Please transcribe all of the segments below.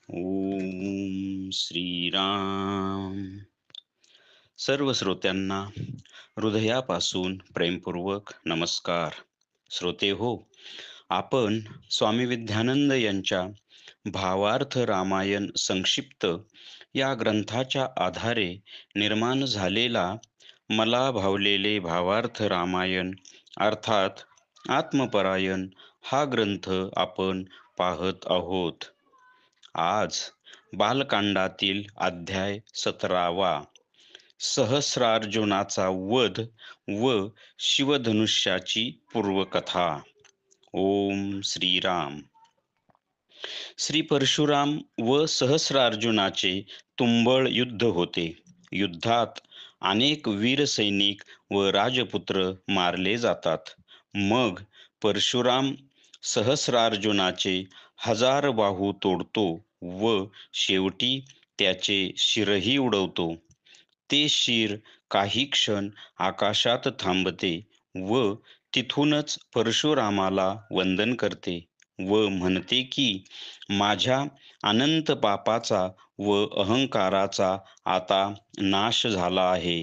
ओम श्रीराम. सर्व श्रोत्यांना हृदयापासून प्रेमपूर्वक नमस्कार. श्रोते हो, आपण स्वामी विद्यानंद यांच्या भावार्थ रामायण संक्षिप्त या ग्रंथाच्या आधारे निर्माण झालेला मला भावलेले भावार्थ रामायण अर्थात आत्मपरायण हा ग्रंथ आपण पाहत आहोत. आज बालकांडातील अध्याय 17वा सहस्रार्जुनाचा वध व शिवधनुष्याची पूर्वकथा. ओम श्रीराम. श्री परशुराम व सहस्रार्जुनाचे तुंबळ युद्ध होते. युद्धात अनेक वीर सैनिक व राजपुत्र मारले जातात. मग परशुराम सहस्रार्जुनाचे 1000 बाहू तोडतो व शेवटी त्याचे शिरही उडवतो. ते शिर काही क्षण आकाशात थांबते व तिथूनच परशुरामाला वंदन करते व म्हणते की माझ्या अनंत पापाचा व अहंकाराचा आता नाश झाला आहे.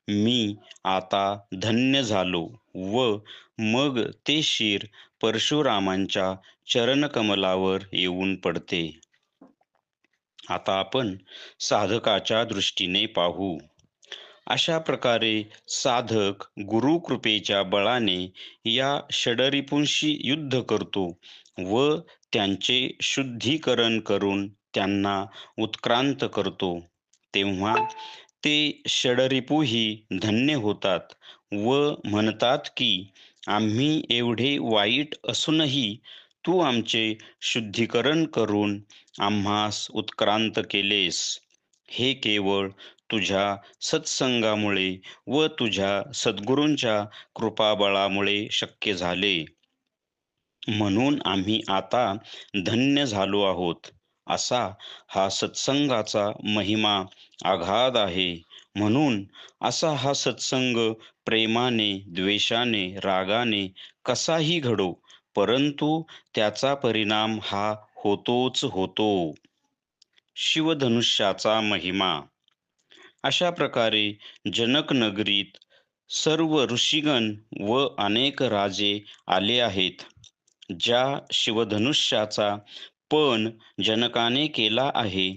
मी आता धन्य झालो व मग ते शिर परशुरामांच्या चरणकमलावर येऊन पडते. आता आपण साधकाच्या दृष्टीने पाहू. अशा प्रकारे साधक गुरुकृपेच्या बळाने या षडरिपुंशी युद्ध करतो व त्यांचे शुद्धीकरण करून त्यांना उत्क्रांत करतो. तेव्हा ते षडरिपुही धन्य होतात व म्हणतात की आम्ही एवढे वाईट असूनही तू आमचे शुद्धीकरण करून आम्हास उत्क्रांत केलेस. हे केवळ तुझ्या सत्संगामुळे व तुझ्या सद्गुरूंच्या कृपाबळामुळे शक्य झाले. म्हणून आम्ही आता धन्य झालो आहोत. असा हा सत्संगाचा महिमा आगाध आहे. म्हणून असा हा सत्संग प्रेमाने, द्वेषाने, रागाने कसाही घडो, परंतु त्याचा परिणाम हा होतोच होतो. शिवधनुष्याचा महिमा. अशा प्रकारे जनक नगरीत सर्व ऋषीगण व अनेक राजे आले आहेत. ज्या शिवधनुष्याचा पण जनकाने केला आहे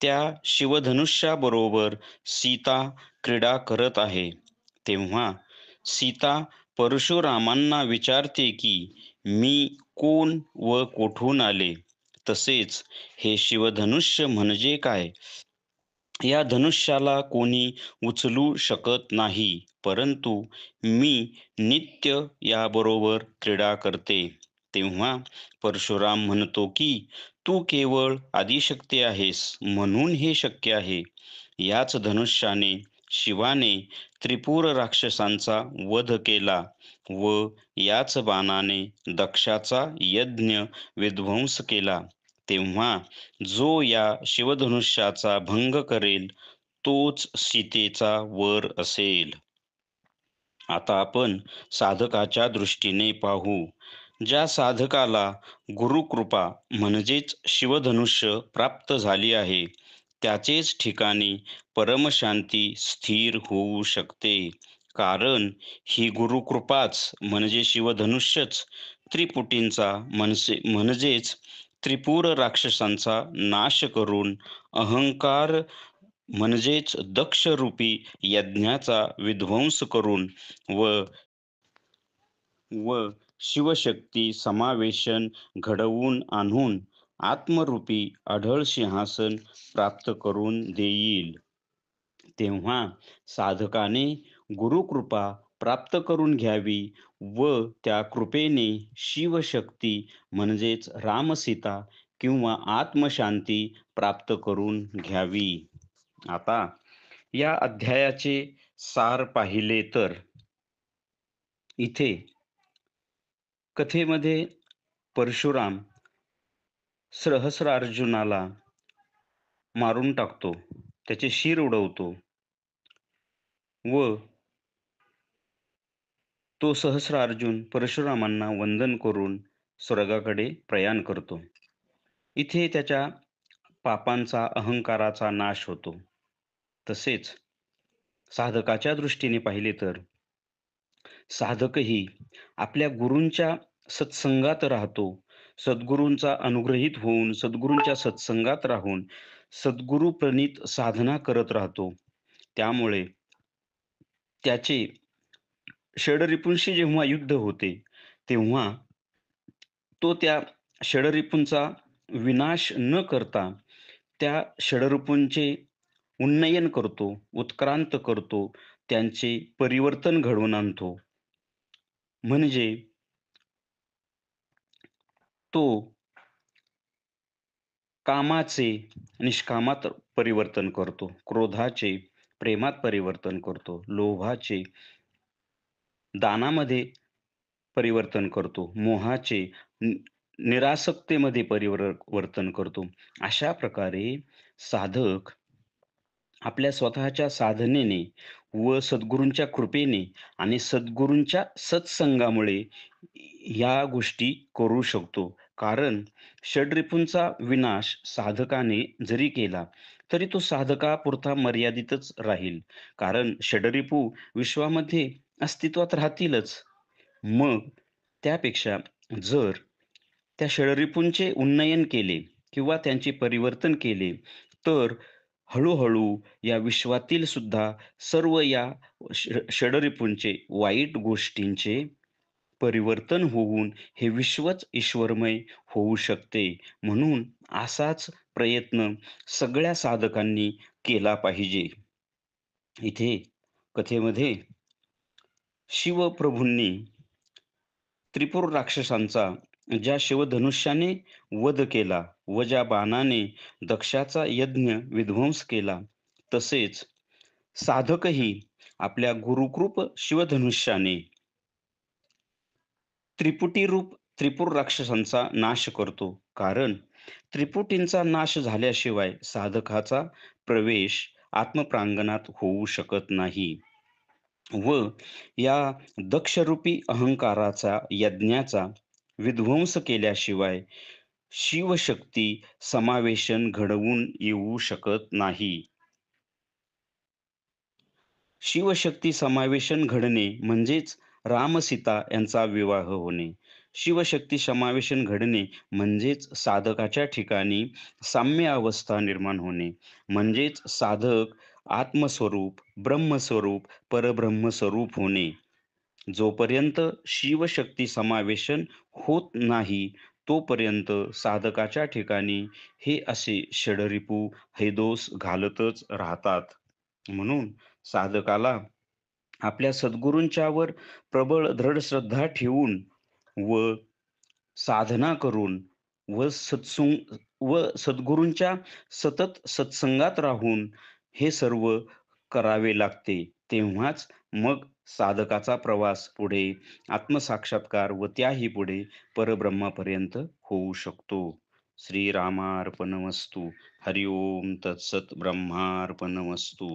त्या शिवधनुष्याबरोबर सीता क्रीडा करत आहे. तेव्हा सीता परशुरामांना विचारते की मी कोण व कोठून आले, तसेच हे शिवधनुष्य म्हणजे काय. या धनुष्याला कोणी उचलू शकत नाही, परंतु मी नित्य याबरोबर क्रीडा करते. तेव्हा परशुराम म्हणतो की तू केवळ आदिशक्ती आहेस म्हणून हे शक्य आहे. याच धनुष्याने शिवाने त्रिपुर राक्षसांचा वध केला व याच बाणाने दक्षाचा यज्ञ विध्वंस केला. तेव्हा जो या शिवधनुष्याचा भंग करेल तोच सीतेचा वर असेल. आता आपण साधकाच्या दृष्टीने पाहू. ज्या साधकाला गुरुकृपा म्हणजेच शिवधनुष्य प्राप्त झाली आहे त्याचेच ठिकाणी परमशांती स्थिर होऊ शकते. कारण ही गुरुकृपाच म्हणजे शिवधनुष्यच त्रिपुटींचा म्हणजेच त्रिपुर राक्षसांचा नाश करून अहंकार म्हणजेच दक्षरूपी यज्ञाचा विध्वंस करून व व शिवशक्ती समावेशन घडवून आणून आत्मरूपी अढळ सिंहासन प्राप्त करून देईल. तेव्हा साधकाने गुरुकृपा प्राप्त करून घ्यावी व त्या कृपेने शिवशक्ती म्हणजेच रामसीता किंवा आत्मशांती प्राप्त करून घ्यावी. आता या अध्यायाचे सार पाहिले तर इथे कथेमध्ये परशुराम सहस्रार्जुनाला मारून टाकतो, त्याचे शिर उडवतो व तो सहस्रार्जुन परशुरामांना वंदन करून स्वर्गाकडे प्रयाण करतो. इथे त्याच्या पापांचा, अहंकाराचा नाश होतो. तसेच साधकाच्या दृष्टीने पाहिले तर साधकही आपल्या गुरूंच्या सत्संगात राहतो. सद्गुरूंचा अनुग्रहित होऊन, सद्गुरूंच्या सत्संगात राहून, सद्गुरू प्रणीत साधना करत राहतो. त्यामुळे त्याचे षडरिपुंशी जेव्हा युद्ध होते, तेव्हा तो त्या षडरिपूंचा विनाश न करता त्या षडरिपूंचे उन्नयन करतो, उत्क्रांत करतो, त्यांचे परिवर्तन घडवून आणतो. म्हणजे तो कामाचे निष्कामात परिवर्तन करतो, क्रोधाचे प्रेमात परिवर्तन करतो, लोभाचे दानामध्ये परिवर्तन करतो, मोहाचे नि निरासक्तेमध्ये परिवर्तन करतो. अशा प्रकारे साधक आपल्या स्वतःच्या साधनेने व सद्गुरूंच्या कृपेने आणि सद्गुरूंच्या सत्संगामुळे ह्या गोष्टी करू शकतो. कारण षडरिपूंचा विनाश साधकाने जरी केला, तरी तो साधकापुरता मर्यादितच राहील. कारण षडरिपू विश्वामध्ये अस्तित्वात राहतीलच. मग त्यापेक्षा जर त्या षडरिपूंचे उन्नयन केले किंवा त्यांचे परिवर्तन केले, तर हळू-हळू या विश्वातील सुद्धा सर्व या षडरिपूंचे, वाईट गोष्टींचे परिवर्तन होऊन हे विश्वच ईश्वरमय होऊ शकते. म्हणून असाच प्रयत्न सगळ्या साधकांनी केला पाहिजे. इथे कथेमध्ये शिवप्रभूंनी त्रिपुर राक्षसांचा ज्या शिवधनुष्याने वध केला व ज्या बाणाने दक्षाचा यज्ञ विध्वंस केला, तसेच साधकही आपल्या गुरुकृप शिवधनुष्याने त्रिपुटी रूप त्रिपुर राक्षसांचा नाश करतो. कारण त्रिपुटींचा नाश झाल्याशिवाय साधकाचा प्रवेश आत्मप्रांगणात होऊ शकत नाही. व या दक्षरूपी अहंकाराचा यज्ञाचा विध्वंस केल्याशिवाय शिवशक्ती समावेशन घडवून येऊ शकत नाही. शिवशक्ती समावेशन घडणे म्हणजेच राम-सीता यांचा विवाह होणे. शिवशक्ती समावेशन घडणे म्हणजेच साधकाच्या ठिकाणी साम्य अवस्था निर्माण होणे. म्हणजेच साधक आत्मस्वरूप, ब्रह्मस्वरूप, परब्रह्मस्वरूप होणे. जोपर्यंत शिवशक्ती समावेशन होत नाही, तोपर्यंत साधकाच्या ठिकाणी हे असे षडरिपू हैदोस घालतच राहतात. म्हणून साधकाला आपल्या सद्गुरूंच्यावर प्रबळ दृढ श्रद्धा ठेवून व साधना करून व सद्गुरूंच्या सतत सत्संगात राहून हे सर्व करावे लागते. तेव्हाच मग साधकाचा प्रवास पुढे आत्मसाक्षात्कार व त्याही पुढे परब्रह्मापर्यंत होऊ शकतो. श्रीरामार्पणमस्तु. हरि ओम तत्सत ब्रह्मार्पणमस्तु.